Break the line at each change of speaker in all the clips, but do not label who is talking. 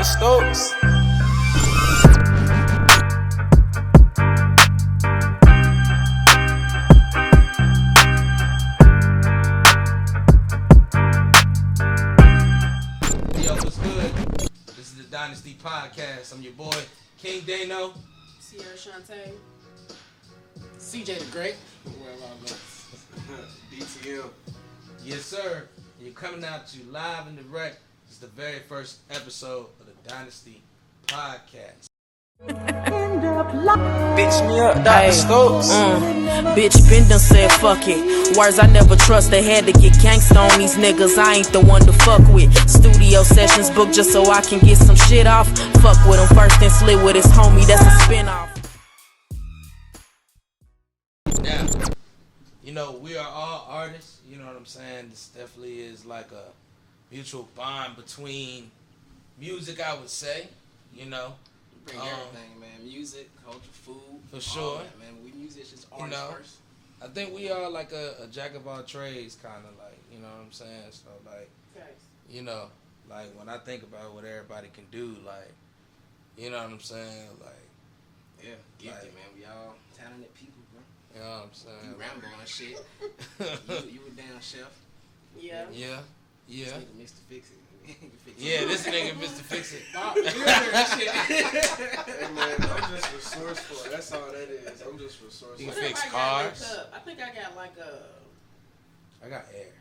Dr. Stokes.
Yo, what's good? This is the Dynasty podcast. I'm your boy, King Dano.
Sierra Shantae.
CJ the Great.
DTM.
Yes, sir. And you're coming out to you live and direct. This is the very first episode of the Dynasty podcast.
Bitch me up, Dr. Stokes.
Bitch been done said fuck it. Words I never trust, they had to get gangsta on these niggas. I ain't the one to fuck with. Studio sessions booked just so I can get some shit off. Fuck with him first, then slid with his homie, that's a spin-off.
Now, you know, we are all artists. You know what I'm saying? This definitely is like a mutual bond between music, I would say. You know,
Bring everything, man. Music, culture, food.
For sure.
That, man. We musicians,
You
artists
know,
first.
I think we are like a jack of all trades, kind of like, you know what I'm saying? So, like, you know, like when I think about what everybody can do, like, you know what I'm saying? Like,
Yeah, gifted,
like-
man. We all talented people, bro.
you know what I'm saying?
You Rambo and shit. you a damn chef.
Yeah.
Yeah, yeah.
This nigga Mr. Fix It.
Yeah, this nigga Mr. Fix It.
Hey man, I'm just resourceful. That's all that is. I'm just resourceful.
You
What
can
if
fix
I got
cars.
linked up? I think I got like a.
I got air.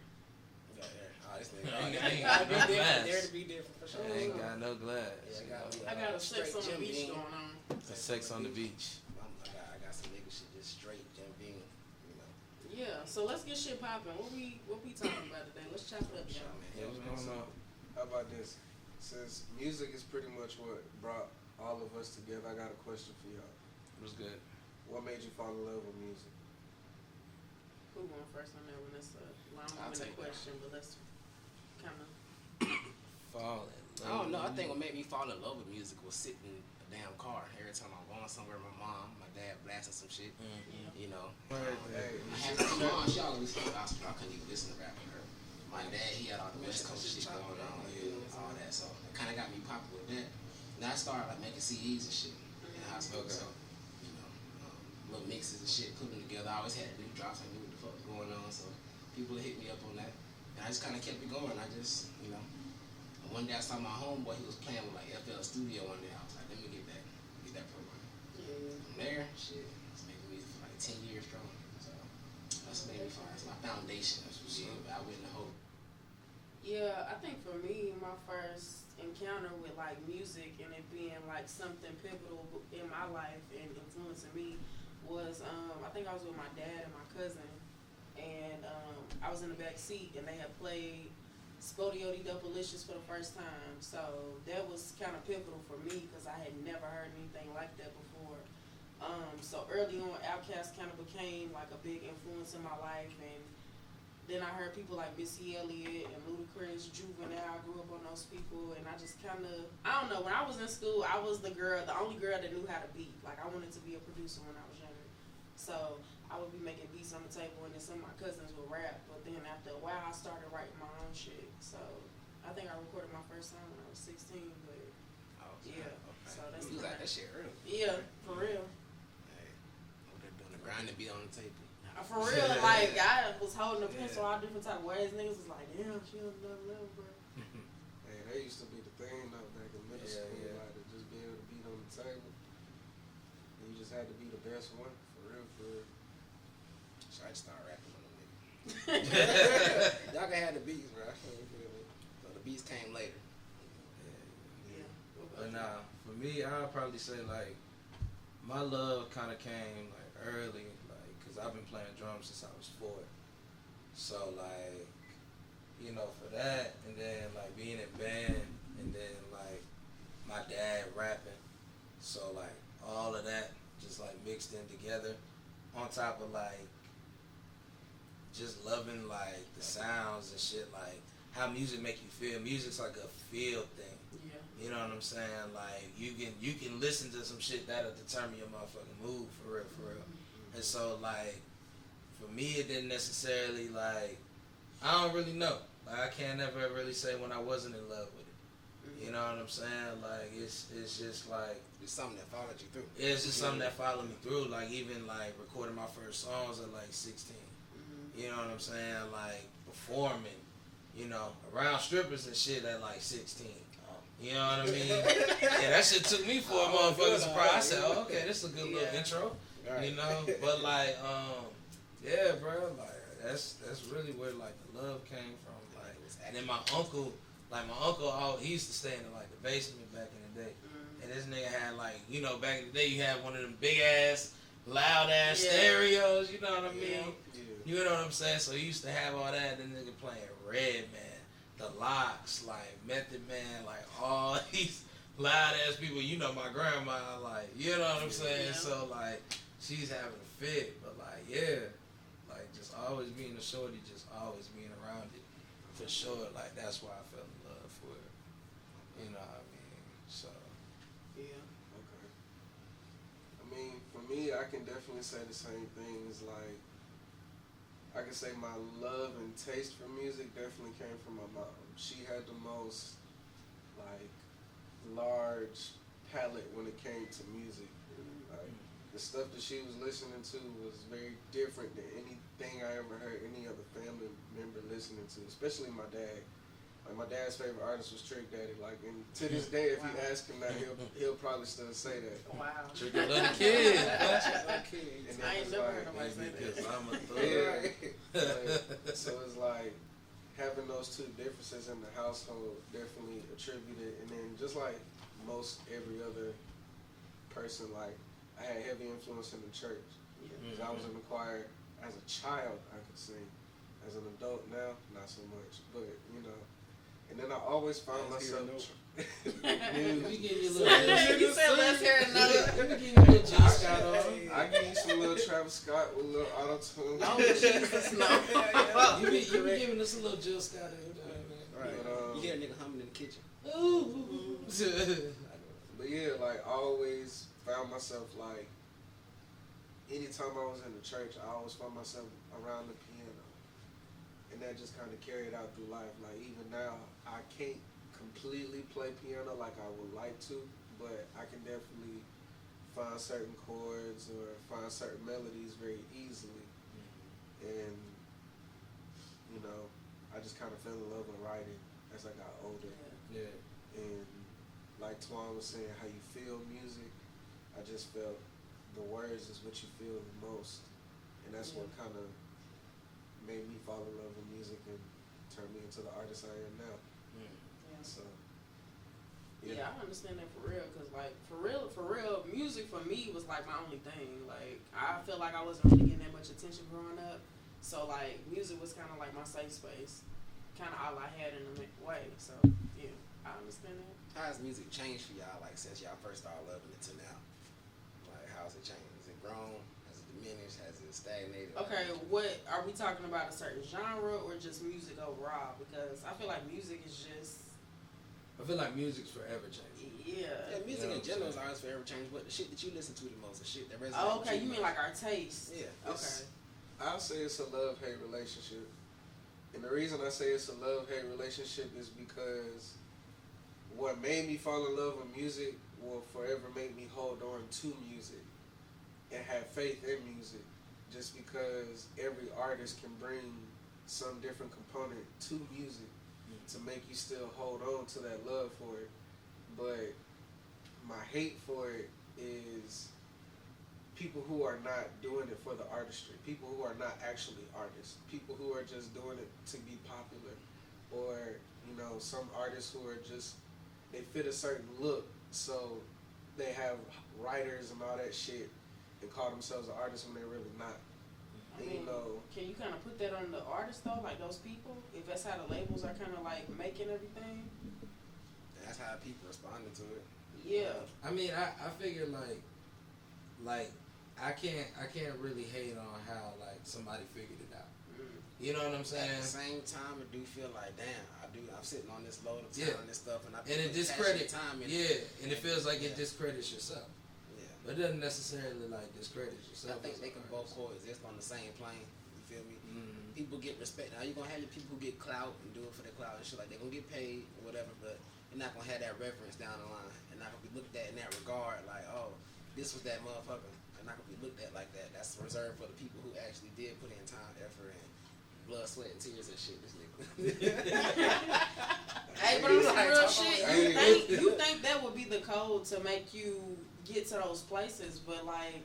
Oh, this
I
nigga.
ain't
I
got no
got to
glass.
Dare to be different for sure.
I ain't got no glass.
I got a sex on the beach going on.
A sex on the beach.
I got some nigga shit just straight Jim Beam. You know.
Yeah. So let's get shit popping. What we talking about today? Let's chop it up,
Yeah,
y'all.
man.
Yeah, what's going on?
How about this? Since music is pretty much what brought all of us together, I got a question for y'all.
What's good?
What made you fall in love with music?
Who going first on that one? That's a
I'll
long-winded
take that.
question, but let's kind of.
Falling.
I don't know. I think what made me fall in love with music was sitting in a damn car. Every time I'm going somewhere, my mom, my dad blasting some shit. You know.
Hey,
I had my mom. She always listened to gospel. I couldn't even listen to rap with her. My dad, he had all the West Coast shit going on, all that. So it kind of got me popular with that. Then I started like making CDs and shit in high school.
Okay.
So you know, little mixes and shit, put them together. I always had new drops. I knew what the fuck was going on. So people would hit me up on that, and I just kind of kept it going. I just, you know. One day I saw my homeboy, he was playing with like FL Studio one day. I was like, let me get that program.
Yeah.
From there, shit, it's making music for like 10 years strong. So that's made me fine. It's my foundation. That's what shit. I wouldn't hope.
Yeah, I think for me, my first encounter with like music and it being like something pivotal in my life and influencing me was I think I was with my dad and my cousin, and I was in the back seat and they had played Spodioti Doublelicious for the first time. So that was kind of pivotal for me because I had never heard anything like that before. So early on, Outkast kind of became like a big influence in my life, and then I heard people like Missy Elliott and Ludacris, Juvenile. I grew up on those people, and I just kind of, I don't know, when I was in school, I was the only girl that knew how to beat. Like, I wanted to be a producer when I was younger. So I would be making beats on the table, and then some of my cousins would rap. But then after a while, I started writing my own shit. So I think I recorded my first song when I was 16, but yeah.
Okay.
So that's
You
the-
like that shit early.
yeah, for real.
Hey, over there doing the grind and beat on the table.
For real, like, I was holding a pencil all different type of ways. Niggas was like, damn, she on another level, bro.
hey, that used to be the thing though back in middle
Yeah,
school,
yeah.
like to just be able to beat on the table. And you just had to be the best one, for real, for real.
So I just started rapping on them niggas. Y'all can have the beats, bro. So the beats came later.
Yeah.
But nah, for me, I'll probably say like my love kind of came like early, like because I've been playing drums since I was 4. So like, you know, for that, and then like being in band, and then like my dad rapping, so like all of that just like mixed in together, on top of like just loving like the sounds and shit, like how music make you feel. Music's like a feel thing.
Yeah.
You know what I'm saying? Like you can listen to some shit that'll determine your motherfucking mood for real, for real. And so like for me it didn't necessarily like I don't really know. Like I can't never really say when I wasn't in love with it. You know what I'm saying? Like it's just like
It's something that followed you through.
it's just something that followed me through. Like even like recording my first songs at like 16. You know what I'm saying? Like performing, you know, around strippers and shit at like 16. You know what I mean? Yeah, that shit took me for a motherfucking surprise. I said, oh, okay, this is a good little intro.
Right.
You know? But like, yeah, bro, like that's really where like the love came from. Like, and then my uncle, he used to stay in like the basement back in the day. And this nigga had like, you know, back in the day you had one of them big ass, loud ass stereos, you know what I mean?
Yeah.
You know what I'm saying? So he used to have all that, and then nigga playing Redman, The Locks, like Method Man, like all these loud ass people. You know my grandma, like, you know what I'm saying?
Yeah.
So like she's having a fit, but like yeah, like just always being a shorty, just always being around it for sure. Like that's why I fell in love for it. You know what I mean? So
Yeah.
Okay. I mean, for me, I can definitely say the same things. Like, I can say my love and taste for music definitely came from my mom. She had the most, like, large palette when it came to music. Like, the stuff that she was listening to was very different than anything I ever heard any other family member listening to, especially my dad. Like, my dad's favorite artist was Trick Daddy. Like, and to this day, if you ask him that, he'll probably still say that.
Wow.
Trick a little kid.
And then
I ain't
it's
never
like,
heard nobody say
Because
that.
I'm a
yeah.
thug.
Like, so it's like having those two differences in the household definitely attributed, and then just like most every other person, like I had heavy influence in the church.
Yeah.
'Cause I was in the choir as a child. I could sing. As an adult now, not so much. But you know, and then I always found myself.
We give you a little
You said let's hear another.
we give you a little Jill Scott on.
I give you some little Travis Scott with a little auto tune.
Oh, Jesus, no.
You be giving us a little Jill Scott every time, man.
Right.
But,
You hear a nigga humming in the kitchen.
Ooh.
But yeah, like I always found myself like anytime I was in the church, I always found myself around the piano, and that just kind of carried out through life. Like even now, I can't completely play piano like I would like to, but I can definitely find certain chords or find certain melodies very easily, and you know, I just kind of fell in love with writing as I got older.
Yeah.
And like Twan was saying, how you feel music, I just felt the words is what you feel the most. And that's what kind of made me fall in love with music and turned me into the artist I am now.
Yeah.
So,
Yeah, I understand that for real, cause like for real, music for me was like my only thing. Like I feel like I wasn't really getting that much attention growing up, so like music was kind of like my safe space, kind of all I had in a way. So yeah, I understand that.
How has music changed for y'all, like, since y'all first started loving it to now? Like, how has it changed? Has it grown? Has it diminished? Has it stagnated?
Okay, what are we talking about? A certain genre or just music overall? Because I feel like music is just
I feel like music's forever changing.
yeah.
Music
Yeah,
in general is
I'm
always forever changed, but the shit that you listen to the most, the shit that resonates
Oh,
with
okay, you
the
mean
most.
like our taste?
Yeah.
Okay.
I'll say it's a love-hate relationship. And the reason I say it's a love-hate relationship is because what made me fall in love with music will forever make me hold on to music and have faith in music, just because every artist can bring some different component to music to make you still hold on to that love for it. But my hate for it is people who are not doing it for the artistry, people who are not actually artists, people who are just doing it to be popular, or you know, some artists who are just, they fit a certain look, so they have writers and all that shit and call themselves an artist when they're really not.
I
And,
mean,
you know,
can you kind of put that on the artist though, like those people? If that's how the labels are kind of like making everything.
That's how people responded to it.
Yeah.
I mean, I figure like I can't really hate on how like somebody figured it out. You know what I'm saying?
At the same time, I do feel like, damn, I'm sitting on this load of
Yeah.
talent and stuff, and I
And it
put
discredits
passion, time in
and it feels like it
Yeah.
discredits yourself.
Yeah.
But it doesn't necessarily like discredit
I
yourself.
think
as
they
an
can both
artist.
coexist on the same plane. You feel me?
Mhm.
People get respect. Now you're gonna have your people who get clout and do it for the clout and shit, like they're gonna get paid or whatever, but you're not gonna have that reference down the line. And not gonna be looked at in that regard, like, oh, this was that motherfucker. And not gonna be looked at like that. That's reserved for the people who actually did put in time, effort, and blood, sweat, and tears and shit. This nigga.
Hey, but on some real shit, you think that would be the code to make you get to those places, but like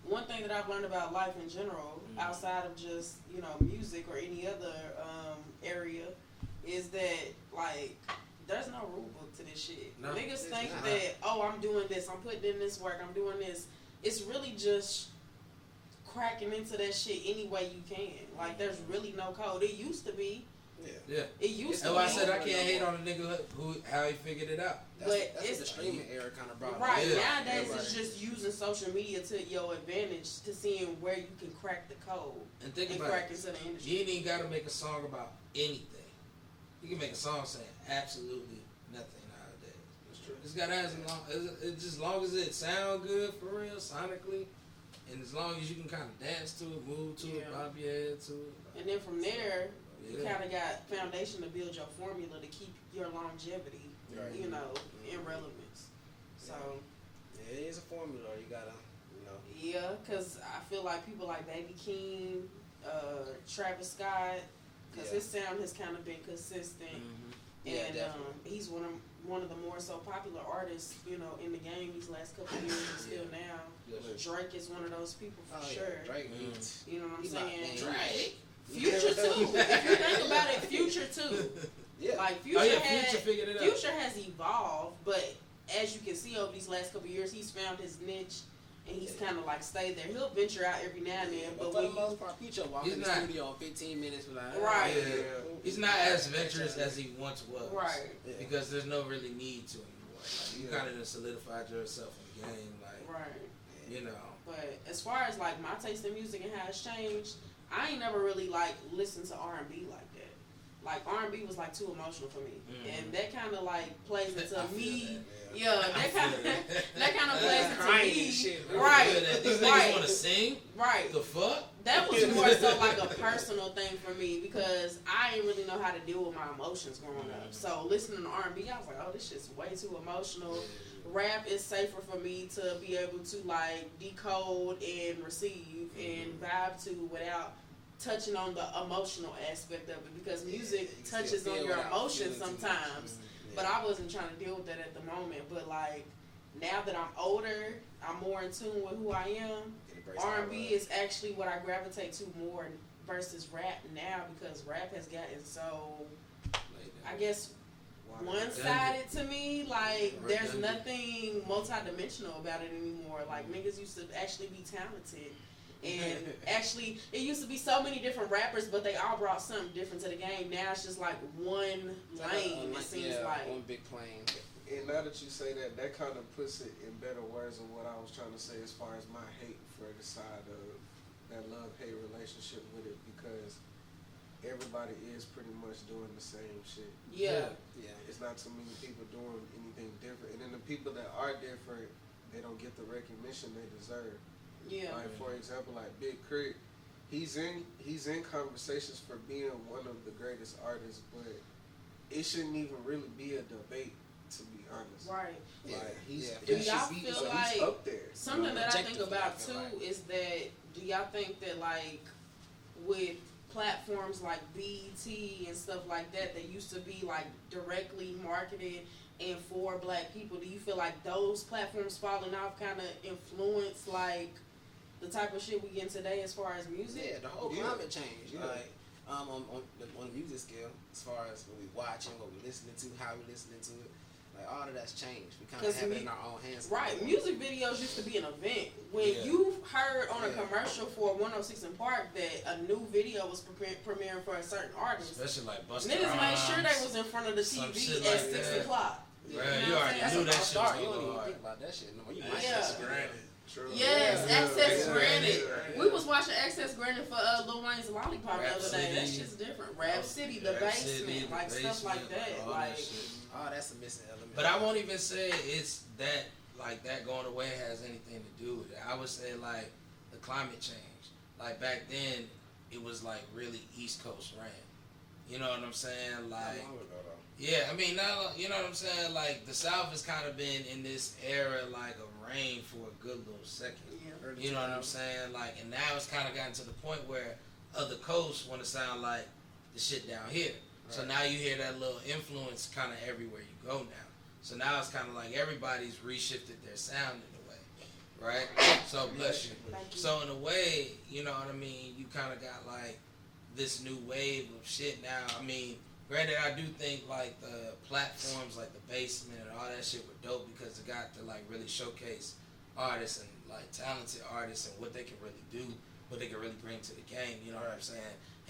one thing that I've learned about life in general, outside of just, you know, music or any other area, is that like there's no rule book to this shit.
No,
niggas think that, oh, I'm doing this, I'm putting in this work, I'm doing this. It's really just cracking into that shit any way you can. Like there's really no code. It used to be.
Yeah.
It used to be.
I said I can't hate on a nigga who how he figured it out.
That's
it's the streaming era kind of brought.
Right.
Yeah.
Nowadays it's just using social media to your advantage to seeing where you can crack the code
And think
and
about
crack
it.
into the industry.
You ain't even gotta make a song about anything. You can make a song saying absolutely nothing nowadays.
That's true.
It's gotta have as long as it sound good for real, sonically, and as long as you can kind of dance to it, move to it, bob your head to it.
And then from there, you
Yeah.
kind of got foundation to build your formula to keep your longevity,
Right.
you know, in relevance. So,
Yeah, it is a formula. You gotta, you know.
yeah, because I feel like people like Baby Keem, Travis Scott, because
Yeah.
his sound has kind of been consistent.
Yeah,
And
definitely.
he's one of the more so popular artists, you know, in the game these last couple of years and still now. Drake is one of those people for sure.
Drake beats.
You know what I'm
He's
saying?
not-
Drake. Future too. If you think about it, Future too.
Yeah.
Like Future,
Future figured it out.
Future has evolved, but as you can see over these last couple of years, he's found his niche. And he's kind of like stayed there. He'll venture out every now and then,
But
but
for the
when
most part, Future walk in the studio in 15 minutes, be like,
Right.
Yeah. He's not as adventurous as he once was.
right,
Yeah.
Because there's no really need to anymore. Like, you kind of solidified yourself in the game, like,
right.
you know.
But as far as like my taste in music and how it's changed, I ain't never really like listened to R&B like that. Like R&B was like too emotional for me, and that kind of like plays into
I feel
me.
that,
Yeah, that kind of plays into
Crying
me.
and shit,
Right,
These niggas want to sing?
right.
The fuck?
That was more so like a personal thing for me because I didn't really know how to deal with my emotions growing up. So listening to R&B, I was like, oh, this shit's way too emotional. Rap is safer for me to be able to like decode and receive and vibe to without touching on the emotional aspect of it because music
you
touches
still
on
feel
your
without
emotions
feeling too much.
sometimes. But I wasn't trying to deal with that at the moment. But like now that I'm older, I'm more in tune with who I am. R&B is actually what I gravitate to more versus rap now because rap has gotten so, I guess, one-sided to me. Like there's nothing multi-dimensional about it anymore. Like niggas used to actually be talented. And actually, it used to be so many different rappers, but they all brought something different to the game. Now it's just like one lane, it seems like.
One big plane.
And now that you say that, that kind of puts it in better words of what I was trying to say as far as my hate for the side of that love-hate relationship with it, because everybody is pretty much doing the same shit.
Yeah.
It's not too many people doing anything different. And then the people that are different, they don't get the recognition they deserve.
Yeah.
Like for example, like Big Crit, he's in conversations for being one of the greatest artists, but it shouldn't even really be a debate, to be honest.
Right.
Like he's
Do y'all feel like
up there.
something that I think
Objectively,
about
I feel
too
like.
is that do y'all think that like with platforms like BET and stuff like that used to be like directly marketed and for black people, do you feel like those platforms falling off kind of influence like the type of shit we get today as far as music?
Yeah, the whole climate change. Like on the music scale, as far as what we watching, what we listening to, how we listening to it, like all of that's changed. We kind of have it in our own hands.
Right, music videos used to be an event. When you heard on a commercial for 106 in Park that a new video was premiering for a certain artist,
Especially like Busta
niggas made
Rhymes.
sure they was in front of the
Some
TV
shit
at
like
6
that.
o'clock.
Right,
know
you
what I'm
already
saying?
knew that shit
start.
was
You don't
gonna
even
go
think
hard.
about that shit no more. You
Yeah.
might
Yes,
True.
Access
Yeah.
Granted.
Yeah.
We was watching Access Granted for Lil Wayne's Lollipop the other day. That
Rhapsody.
shit's different. Rap City, the
Rap
basement,
City,
like
the
stuff like
basement,
that.
all
Like,
shit.
Oh, that's a missing element.
But I won't even say it's that, like, that going away has anything to do with it. I would say, like, the climate change. Like, back then, it was, like, really East Coast rain. You know what I'm saying?
How
Like,
long ago though?
Yeah, I mean, now, you know what I'm saying? Like, the South has kind of been in this era, like, of reign for a good little second.
Yeah.
You know what I'm saying? Like, and now it's kind of gotten to the point where other coasts want to sound like the shit down here. Right. So now you hear that little influence kind of everywhere you go now. So now it's kind of like everybody's reshifted their sound in a way, right? So, bless you. So, in a way, you know what I mean? You kind of got, like, this new wave of shit now. I mean, granted, I do think, like, the platforms, like the Basement and all that shit were dope because it got to, like, really showcase artists and, like, talented artists and what they can really do, what they can really bring to the game, you know what I'm saying?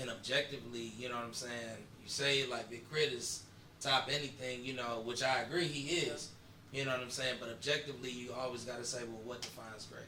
And objectively, you know what I'm saying? You say, like, Big Crit is top anything, you know, which I agree he is, you know what I'm saying? But objectively, you always got to say, well, what defines great?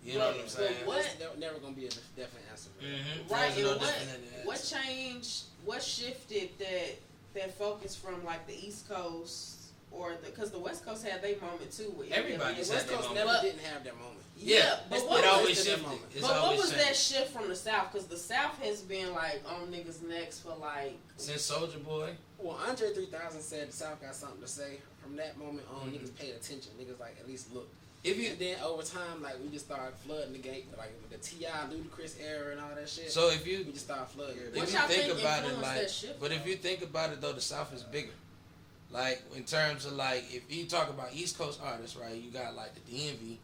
You know what I'm saying?
There's never going to be a definite answer for that.
Mm-hmm.
Right,
no
and what changed, what shifted that focus from, like, the East Coast, or because the West Coast had their moment, too. With
Everybody's
the
had
West
their
Coast
moment.
never didn't have their moment.
Yeah, but
it always shifted.
But what was that shift from the South? Because the South has been, like, on niggas' necks for, like...
Since Soulja Boy.
Well, Andre 3000 said the South got something to say. From that moment on, niggas paid attention. Niggas, like, at least looked. And then over time, like, we just started flooding the gate, like with the T.I. Ludacris era and all that shit.
So if you...
We just started flooding.
If you think about it, like... But if you think about it, though, the South is bigger. Like, in terms of, like, if you talk about East Coast artists, right, you got, like, the DMV,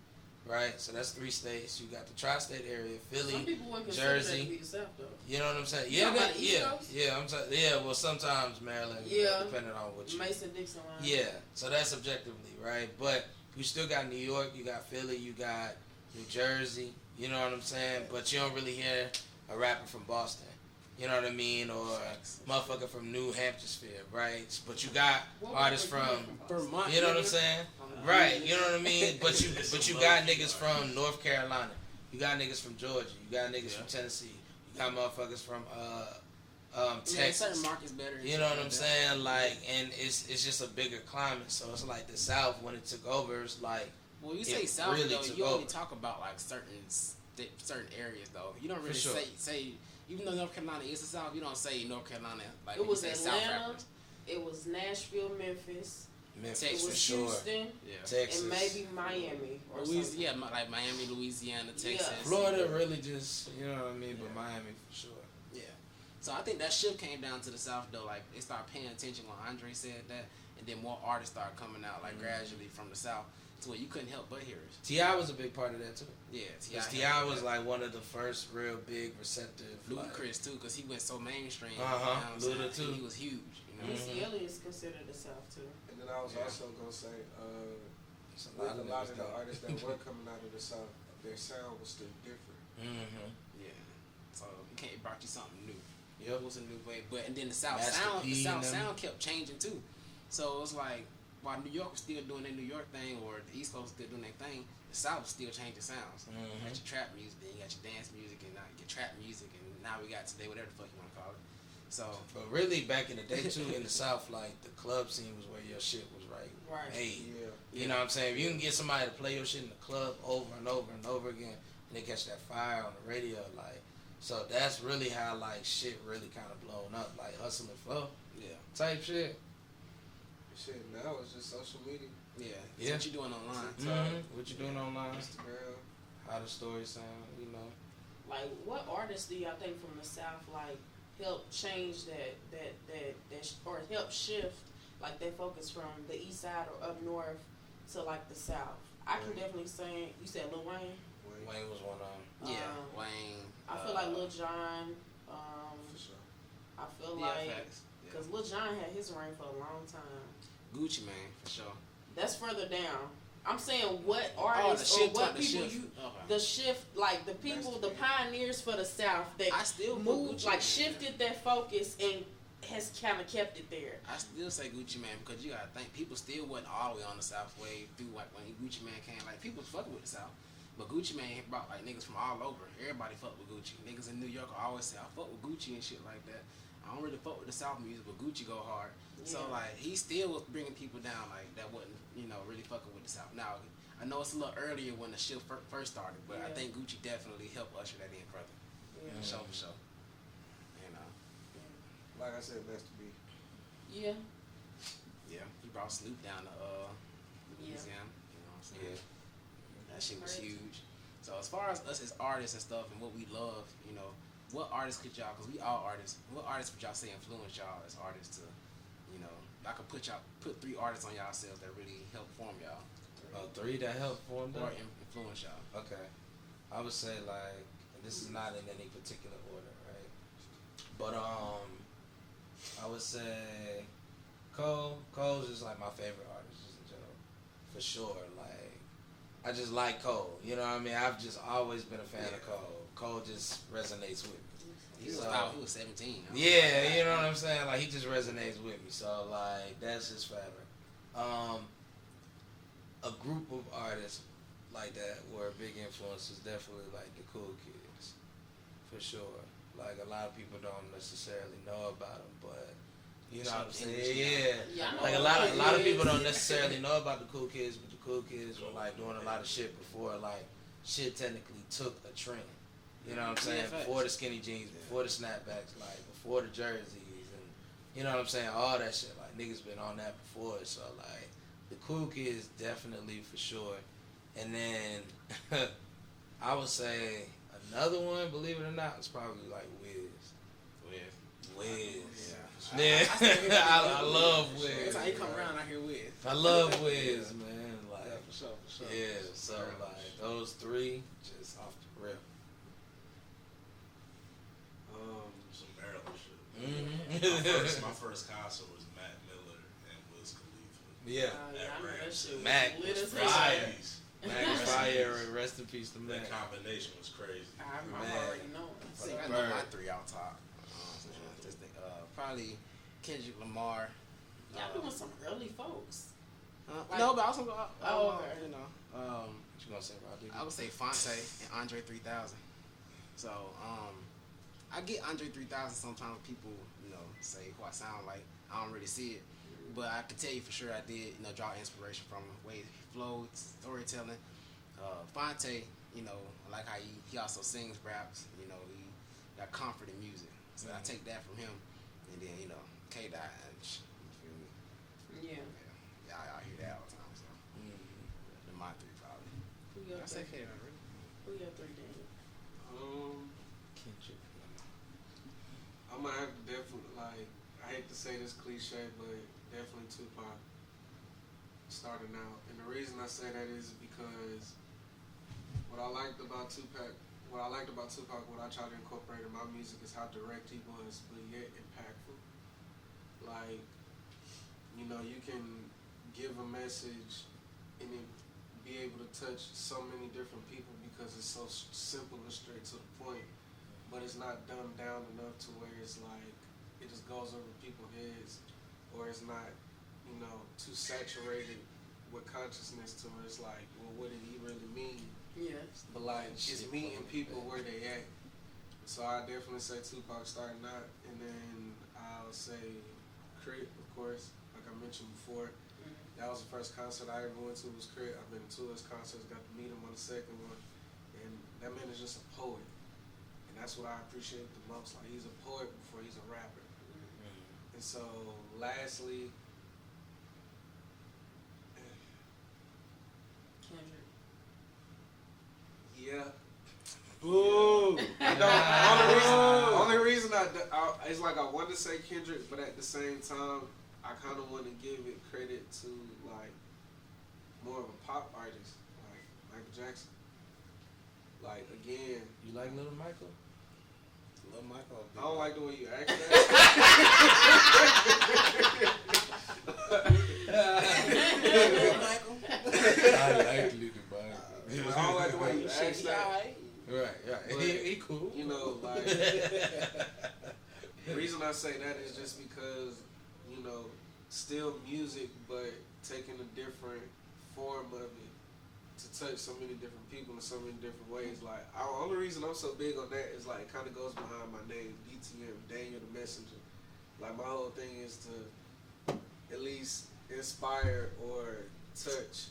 right? So that's 3 states. You got the tri-state area, Philly,
some people wouldn't consider
Jersey.
that to be the South, though.
You know what I'm saying?
Yeah,
well, sometimes Maryland, depending on what you...
Mason-Dixon line.
Yeah, so that's objectively, right? But you still got New York, you got Philly, you got New Jersey, you know what I'm saying? But you don't really hear a rapper from Boston. You know what I mean? Or a motherfucker from New Hampshire, right? But you got artists from
Vermont.
You know what I'm saying? Right, you know what I mean? But you got niggas from North Carolina. You got niggas from Georgia. You got niggas from Tennessee. You got motherfuckers from Texas.
Certain markets better.
You know what I'm saying? Like, and it's just a bigger climate. So it's like the South when it took over. It's like
well, you say South
really
though, you only
over.
talk about like certain areas though. You don't really say. Even though North Carolina is the South, you don't say North Carolina like
it was
you say
Atlanta,
South rappers.
It was Nashville, Memphis,
Texas,
it was
for
Houston,
Texas,
and maybe Miami or
Louisiana, like Miami, Louisiana, Texas.
Florida really just, you know what I mean, but Miami for sure.
Yeah. So I think that shift came down to the South though. Like they started paying attention when Andre said that, and then more artists started coming out like gradually from the South. To where you couldn't help but hear it.
T.I. was a big part of that too.
Yeah,
T.I. was like one of the first real big receptive.
Ludacris too, because he went so mainstream.
Luda too.
He was huge. You know?
Missy Elliott is considered the South too.
And then I was also gonna say, with a lot of the artists that were coming out of the South, their sound was still different.
Mm-hmm.
Yeah. So it brought you something new.
Yep.
It was a new way, but and then the South sound kept changing too. So it was like while New York was still doing their New York thing, or the East Coast was still doing their thing, the South was still changing sounds. You got your trap music, then you got your dance music, and now your trap music, and now we got today whatever the fuck you want to call it. So,
but really back in the day too, in the South, like the club scene was where your shit was right. Made.
Yeah.
You know what I'm saying? If you can get somebody to play your shit in the club over and over and over again, and they catch that fire on the radio, like, so that's really how like shit really kind of blown up, like Hustle and Flow, type shit.
Shit, now it's just social media.
Yeah. What you doing online?
What you doing online?
Instagram.
How the story sound, you know.
Like, what artists do y'all think from the South like help change that or help shift like their focus from the East Side or up north to like the South? I can definitely say you said Lil Wayne.
Wayne was one of them.
Yeah, Wayne.
I feel like Lil Jon.
For sure.
I feel like because Lil Jon had his reign for a long time.
Gucci Mane for sure.
That's further down. I'm saying what artists or what people the shift, like the people, the pioneers for the South that
I still
moved, like shifted their focus and has kind of kept it there.
I still say Gucci Mane because you gotta think people still wasn't all the way on the South wave through like when Gucci Mane came. Like people was fucking with the South, but Gucci Mane brought like niggas from all over. Everybody fucked with Gucci. Niggas in New York always say I fuck with Gucci and shit like that. I don't really fuck with the South music, but Gucci go hard. So like he still was bringing people down like that wasn't really fucking with the South. Now I know it's a little earlier when the shift first started, but I think Gucci definitely helped usher that in further. For sure. You know.
Like I said, Master B.
Yeah.
Yeah, he brought Snoop down to Louisiana. You know what I'm saying? That shit was huge. So as far as us as artists and stuff and what we love, you know, what artists could y'all? Cause we all artists. What artists would y'all say influence y'all as artists to, you know, I could put 3 artists on y'all selves that really help form y'all.
3 that help form them?
Or influence y'all.
Okay. I would say, like, this is not in any particular order, right? But, I would say Cole. Cole's just, like, my favorite artist, just in general. For sure. Like, I just like Cole. You know what I mean? I've just always been a fan of Cole. Cole just resonates with me.
He was 17.
Yeah, you know what I'm saying? Like, he just resonates with me. So, like, that's just forever. A group of artists like that were big influences, definitely like the Cool Kids, for sure. Like, a lot of people don't necessarily know about them, but you know what I'm saying? Yeah. Like, a lot of people don't necessarily know about the Cool Kids, but the Cool Kids were like doing a lot of shit before like shit technically took a trend. You know what I'm saying? Before the skinny jeans, before the snapbacks, like before the jerseys, and you know what I'm saying? All that shit. Like, niggas been on that before, so like the Cool Kids definitely for sure. And then I would say another one, believe it or not, is probably like Wiz. Yeah. I love Wiz.
That's how you come around out here with.
I love Wiz, man. Like,
yeah, for sure.
Yeah, so like those 3 just off the rip.
Some Maryland shit. My first concert was Mac Miller and Wiz Khalifa.
Yeah.
I remember that shit.
Mac was fire. Mac was fire. Rest in peace to Mac.
That combination was crazy.
I'm already knowing.
I know my 3 out top. Just think, probably Kendrick Lamar.
Y'all doing some early folks.
No, but I was gonna go.
Okay.
You know.
What you gonna say, Roddy?
I would say Fonte and Andre 3000. So, I get Andre 3000 sometimes people, you know, say who I sound like. I don't really see it. But I can tell you for sure I did, you know, draw inspiration from the way he flowed, storytelling. Fonte, you know, I like how he also sings, raps, you know, he got comfort in music. So I take that from him. And then, you know, K-Dot, you feel me?
Yeah.
I hear that all the time, so. The my 3 probably.
Who your
I say K-Dot, really?
Who your 3, Daniel?
Kendrick.
I'm gonna have to definitely, like, I hate to say this cliche, but definitely Tupac starting out. And the reason I say that is because what I liked about Tupac, what I try to incorporate in my music is how direct he was, but yet impactful. Like, you know, you can give a message and it be able to touch so many different people because it's so simple and straight to the point, but it's not dumbed down enough to where it's like it just goes over people's heads, or it's not, you know, too saturated with consciousness to where it's like, well, what did he really mean?
Yes.
But like, it's meeting people where they at. So I definitely say Tupac starting out, and then I'll say Crit, of course, like I mentioned before. That was the first concert I ever went to was Crit. I've been to 2 of his concerts, got to meet him on the second one, and that man is just a poet, and that's what I appreciate the most. Like, he's a poet before he's a rapper. And so, lastly,
Kendrick.
yeah.
Boo!
Only reason it's like I want to say Kendrick, but at the same time, I kind of want to give it credit to like more of a pop artist, like Michael Jackson. Like, again,
You like Little Michael?
Lil Michael.
I don't like the way you act
Lil Michael.
I like Little Michael.
I don't like the way you act that.
Right.
But,
He cool.
You know, like, the reason I say that is just because, you know, still music, but taking a different form of it to touch so many different people in so many different ways. Like, the only reason I'm so big on that is, like, it kind of goes behind my name, DTM, Daniel the Messenger. Like, my whole thing is to at least inspire or touch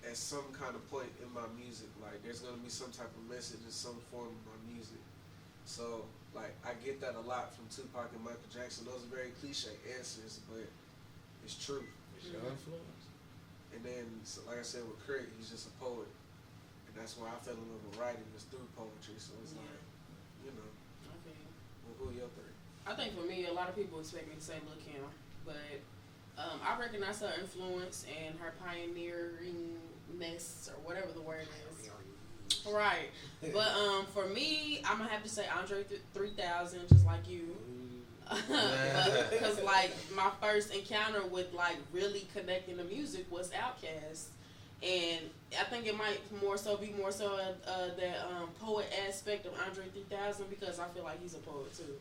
at some kind of point in my music. Like, there's going to be some type of message in some form of my music. So, like, I get that a lot from Tupac and Michael Jackson. Those are very cliche answers, but it's true.
It's your influence.
And then, so like I said, with Craig, he's just a poet. And that's why I fell in love with writing, is through poetry. So it's like, you know.
Okay.
Well, who are your three?
I think for me, a lot of people expect me to say Lil' Kim, but I recognize her influence and her pioneeringness, or whatever the word is. Right. But for me, I'm going to have to say Andre 3000, just like you. Because, like, my first encounter with, like, really connecting to music was Outkast. And I think it might be more so that poet aspect of Andre 3000, because I feel like he's a poet too.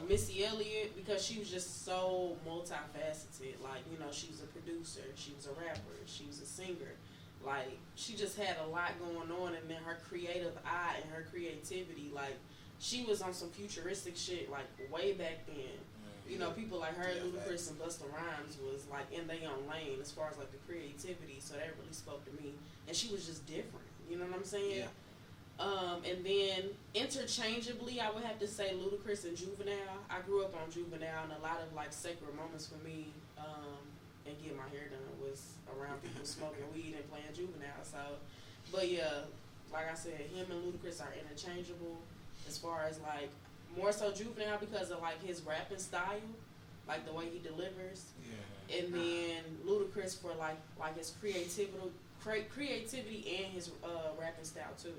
Missy Elliott, because she was just so multifaceted. Like, you know, she was a producer, she was a rapper, she was a singer. Like, she just had a lot going on, and then her creative eye and her creativity, like, she was on some futuristic shit, like, way back then. You know, people like her, Ludacris, and Busta Rhymes was, like, in their own lane as far as, like, the creativity, so that really spoke to me. And she was just different, you know what I'm saying?
Yeah.
And then, interchangeably, I would have to say Ludacris and Juvenile. I grew up on Juvenile, and a lot of, like, sacred moments for me, and getting my hair done was around people smoking weed and playing Juvenile. So, but yeah, like I said, him and Ludacris are interchangeable as far as, like, more so Juvenile because of, like, his rapping style, like the way he delivers. Yeah. And then Ludacris for like his creativity and his rapping style too.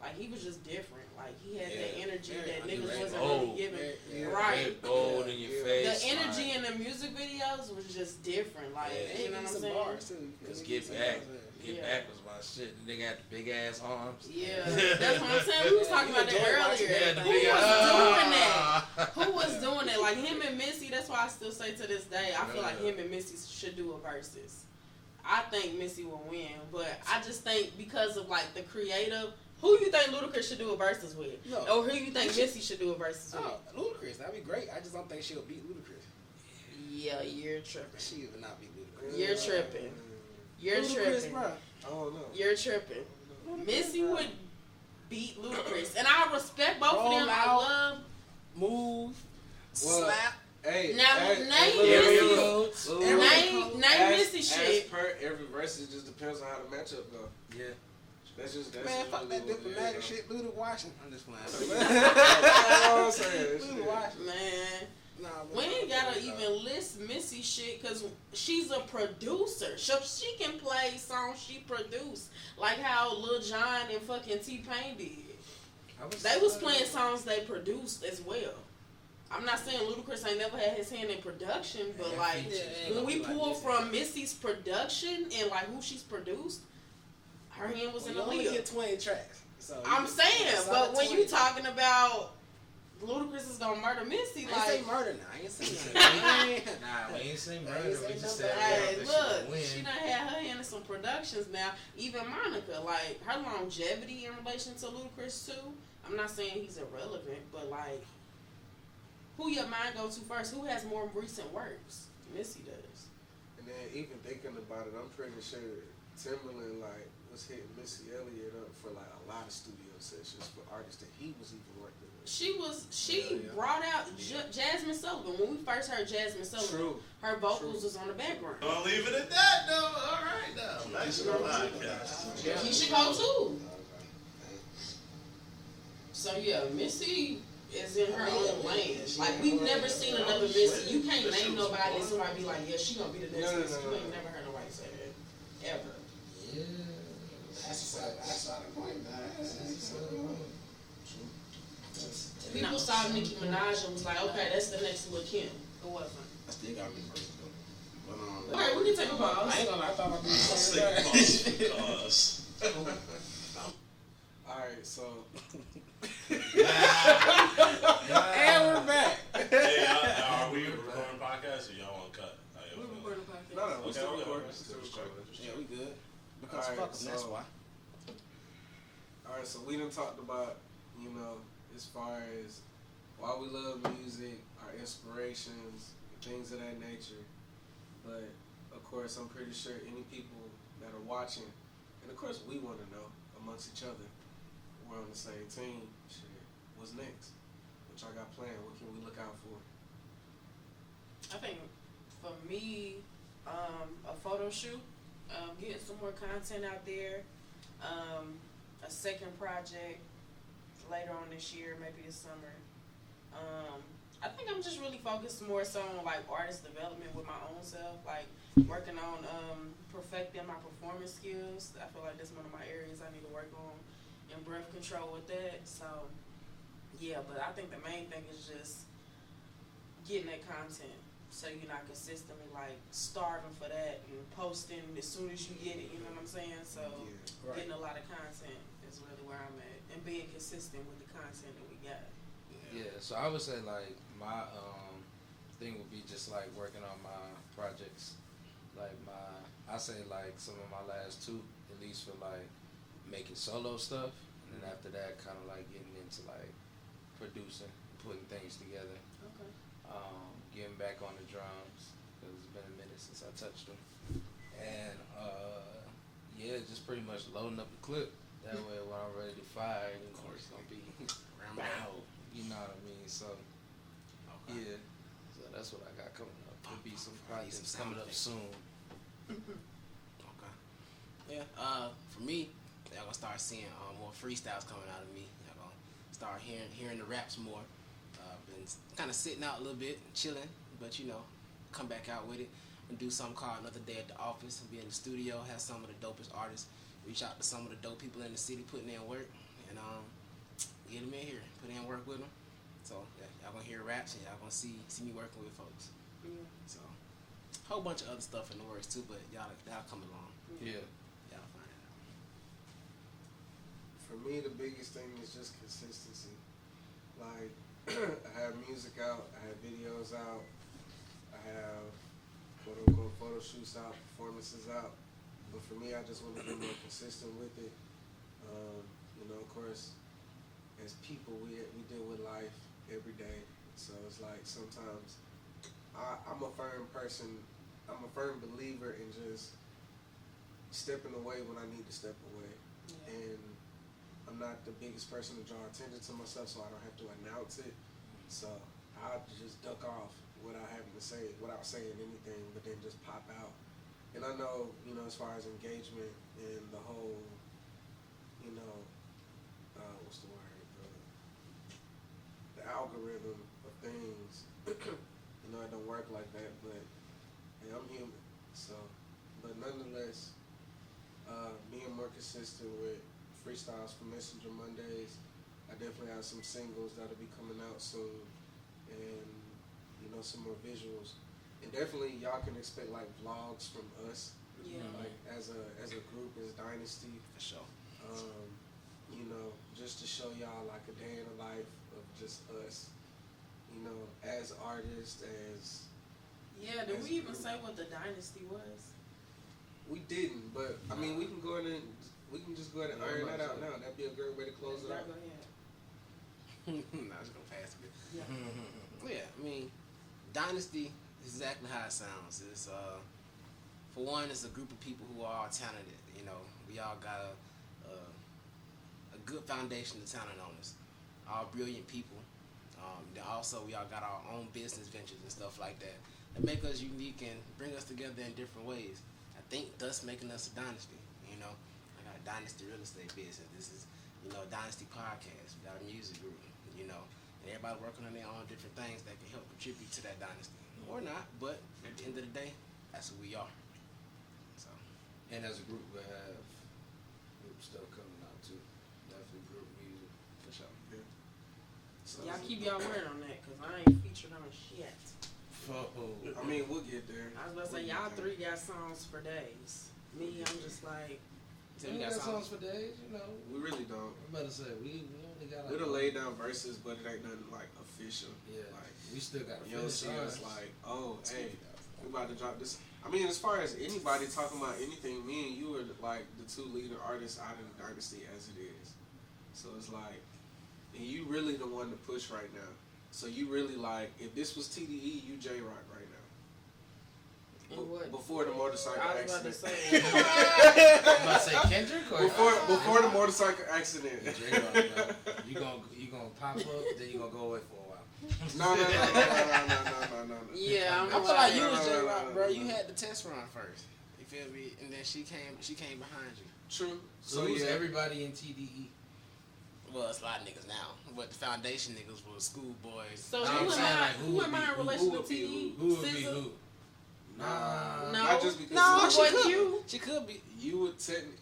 Like, he was just different. Like, he had that energy that niggas wasn't really giving. Right.
Bold in your face.
The energy in the music videos was just different. Like, you know what I'm saying?
Bars too.
Cause Get Back. Get Back was my shit. The nigga had the big ass arms.
Yeah, that's what I'm saying. We was talking about that earlier. Who was doing that? Who was doing that? Like, him and Missy, that's why I still say to this day, I feel like him and Missy should do a versus. I think Missy will win, but I just think because of, like, the creative. Who you think Ludacris should do a versus with?
No.
Or who you think Missy should do a versus with?
Oh, Ludacris. That'd be great. I just don't think she'll beat Ludacris.
Yeah, you're tripping.
She would not beat Ludacris.
You're tripping. You're tripping.
Bro.
I don't know.
You're tripping. Missy would beat Ludacris. And I respect both of them. I love.
Move. Slap.
Hey,
Now, name Missy shit.
As per every verse, it just depends on how the matchup go.
Yeah.
That's
Man, fuck that diplomatic shit. Luda Washington. I'm just playing.
Luda
Washington.
Man. We ain't gotta even list Missy shit because she's a producer. So she can play songs she produced. Like how Lil Jon and fucking T-Pain did. They was playing songs they produced as well. I'm not saying Ludacris ain't never had his hand in production, but like when we pull from Missy's production and like who she's produced, her hand was in the lead.
You only get 20 tracks. So
I'm saying, but when you talking about Ludacris is gonna murder Missy,
I
like
ain't say murder now. I ain't say
Nah, we ain't say murder. We just said
hey,
that
look,
win.
she done had her hand in some productions now. Even Monica, like her longevity in relation to Ludacris too. I'm not saying he's irrelevant, but like, who your mind go to first? Who has more recent works? Missy does.
And then even thinking about it, I'm pretty sure Timberland like was hitting Missy Elliott up for like a lot of studio sessions for artists that he was even working with.
She brought out Jasmine Sullivan. When we first heard Jasmine Sullivan, her vocals was on the background.
I'll leave it at that, though. All right, now. Back to the podcast.
He should go too. So yeah, Missy is in her own lane. Like, we've never seen another Missy. You can't name nobody and somebody be like, yeah, she gonna be the next Missy. You ain't never heard nobody say that. Ever.
Yeah. That's not the point, man.
People saw Nicki Minaj and was like, okay, that's the next Lil' Kim. It wasn't.
I still got me first, though. But,
okay, we can take a pause.
I ain't gonna lie, I thought I'd be
Because.
Alright, so.
And we're back.
Hey, are we recording podcasts or y'all want to cut?
We're recording a podcast.
No, we're still
Okay,
recording.
Yeah, we good. Because
Alright,
fuck them, that's
so-
why.
Alright, so we done talked about, you know, as far as why we love music, our inspirations, things of that nature. But, of course, I'm pretty sure any people that are watching, and of course we want to know amongst each other, we're on the same team. Shit, what's next? What y'all got planned? What can we look out for?
I think For me, a photo shoot, getting some more content out there, a second project later on this year, maybe this summer. I think I'm just really focused more so on like artist development with my own self, like working on perfecting my performance skills. I feel like that's one of my areas I need to work on, and breath control with that. So yeah, but I think the main thing is just getting that content, so you're not consistently like starving for that and posting as soon as you get it. You know what I'm saying? So getting a lot of content is really where I'm at, and being consistent with the content that we got.
Yeah, so I would say like my thing would be just like working on my projects, like I say like some of my last two at least for like making solo stuff, and then after that kind of like getting into like producing, putting things together.
Okay.
Getting back on the drums because it's been a minute since I touched them, and yeah, just pretty much loading up the clip. That way when I'm ready to fire, you know, it's gonna be bow. You know what I mean? So, yeah. So that's what I got coming up. There'll be some projects coming up soon.
Okay. Yeah. For me, y'all gonna start seeing more freestyles coming out of me. Y'all gonna start hearing the raps more. Been kind of sitting out a little bit, chilling, but you know, come back out with it and do something called Another Day at the Office and be in the studio, have some of the dopest artists, reach out to some of the dope people in the city putting in work, and get them in here, put in work with them. So yeah, y'all gonna hear raps and y'all gonna see me working with folks.
Yeah.
So a whole bunch of other stuff in the works too, but y'all come along.
Yeah.
Y'all find it out.
For me, the biggest thing is just consistency. Like, I have music out, I have videos out, I have quote unquote photo shoots out, performances out. But for me, I just want to be more consistent with it. You know, of course, as people, we deal with life every day. So it's like sometimes I'm a firm person. I'm a firm believer in just stepping away when I need to step away.
Yeah.
And I'm not the biggest person to draw attention to myself, so I don't have to announce it. So I'll just duck off without having to say, without saying anything, but then just pop out. And I know, you know, as far as engagement and the whole, you know, what's the word? The algorithm of things, you know, it don't work like that, but hey, I'm human. So, but nonetheless, being more consistent with freestyles for Messenger Mondays. I definitely have some singles that'll be coming out soon, and you know, some more visuals. And definitely y'all can expect like vlogs from us.
Yeah.
Like as a group, as Dynasty.
For sure.
You know, just to show y'all like a day in the life of just us. You know, as artists, as
Yeah, did we even say what the Dynasty was?
we didn't, but I mean, we can go ahead and we can just go ahead and iron that out now. That'd be a great way to close it out.
Go ahead.
I was gonna pass it.
Yeah.
Yeah, I mean, Dynasty is exactly how it sounds. It's for one, it's a group of people who are all talented. You know, we all got a good foundation of talent on us. All brilliant people. Then also, we all got our own business ventures and stuff like that that make us unique and bring us together in different ways. I think thus making us a dynasty. You know, I got a Dynasty real estate business. This is, you know, a Dynasty podcast. We got a music group. You know, and everybody working on their own different things that can help contribute to that dynasty, or not. But at the end of the day, that's who we are. So,
And as a group, we have group stuff coming out too. Definitely group music.
for sure.
Yeah. So,
Y'all keep y'all word on that, cause I ain't featured on shit.
I mean, we'll get there.
I was about to say, y'all three got songs for days. Me, I'm just like,
So
We
we
got
got
songs for days, you know.
We really don't.
I'm about to say we only got like
We done laid down verses, but it ain't nothing like official.
Yeah,
Like,
we still got to
you don't
finish
see us
ours.
like, oh, hey, we about to drop this. I mean, as far as anybody talking about anything, me and you are like the two leading artists out of the Dynasty as it is. So it's like, and you really the one to push right now. So you really like, if this was TDE, you J-Rock right now.
and what?
Before the motorcycle
I was about to
accident.
say,
I'm about to say Kendrick or
Before the motorcycle accident.
J-Rock, bro. You gonna pop up, then you gonna go away for a while.
No.
Yeah,
I feel like you was J Rock, bro. You had the test run first. You feel me? And then she came behind you.
True.
So who's everybody in TDE?
Well, it's a lot of niggas now, but the foundation niggas was schoolboys.
So
No,
who
I'm saying, like,
am I in relation to TDE?
Who would be who?
Nah,
No.
not just because.
No,
Schoolboy
she could.
Q.
She could be.
You would technically.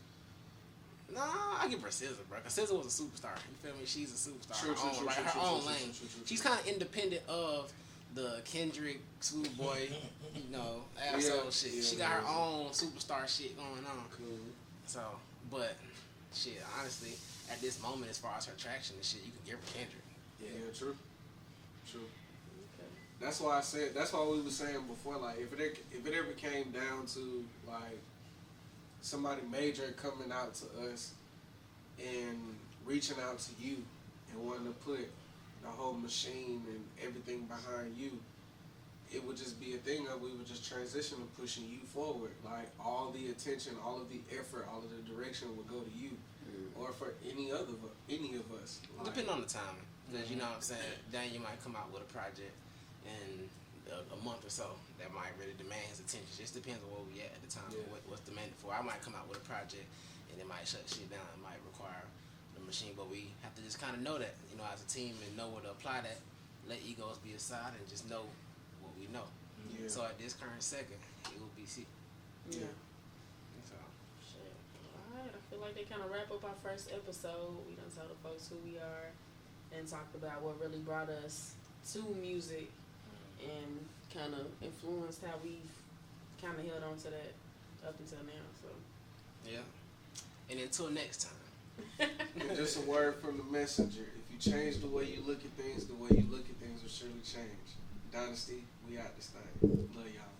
Nah, I give her SZA, bro. Cause SZA was a superstar. You feel me? She's a superstar.
True,
her own, right? Her own lane. She's kind of independent of the Kendrick, Schoolboy, you know, asshole shit.
Yeah,
she got her own superstar shit going on.
Cool.
So, but shit, honestly, at this moment, as far as her traction and shit, you can give her Kendrick.
Yeah, true.
Okay.
That's why I said. That's why we were saying before. Like, if it ever came down to like somebody major coming out to us and reaching out to you and wanting to put the whole machine and everything behind you, it would just be a thing of we would just transition to pushing you forward. Like all the attention, all of the effort, all of the direction would go to you, or for any of us. Like,
Depending on the timing, because you know what I'm saying. Then you might come out with a project in a month or so that might really demand his attention. It just depends on where we at the time, what's demanded for. I might come out with a project and it might shut shit down. It might require the machine, but we have to just kind of know that, you know, as a team and know where to apply that. Let egos be aside and just know what we know.
Yeah.
So at this current second, it will be C.
Yeah.
So.
Shit. Alright, I feel like they kind of wrap up our first episode. We done told the folks who we are and talked about what really brought us to music and kind of influenced how we've kind of held on to that up until now. So.
Yeah. And until next time.
And just a word from the messenger. If you change the way you look at things, the way you look at things will surely change. Dynasty, we out this thing. Love y'all.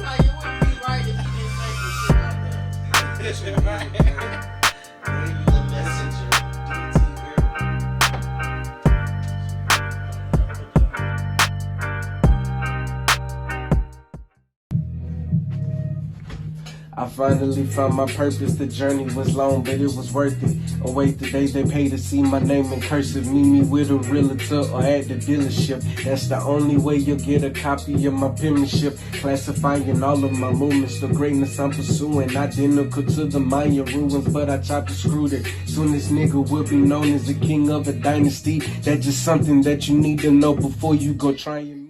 Like, it wouldn't be right if you didn't say some shit like that.
That's what I mean. The messenger. I finally found my purpose. The journey was long, but it was worth it. Await the day they pay to see my name in cursive. Meet me with a realtor or at the dealership. That's the only way you'll get a copy of my penmanship. Classifying all of my movements, the greatness I'm pursuing. Identical to the Mayan ruins, but I chopped and screwed it. Soon this nigga will be known as the king of a dynasty. That's just something that you need to know before you go trying.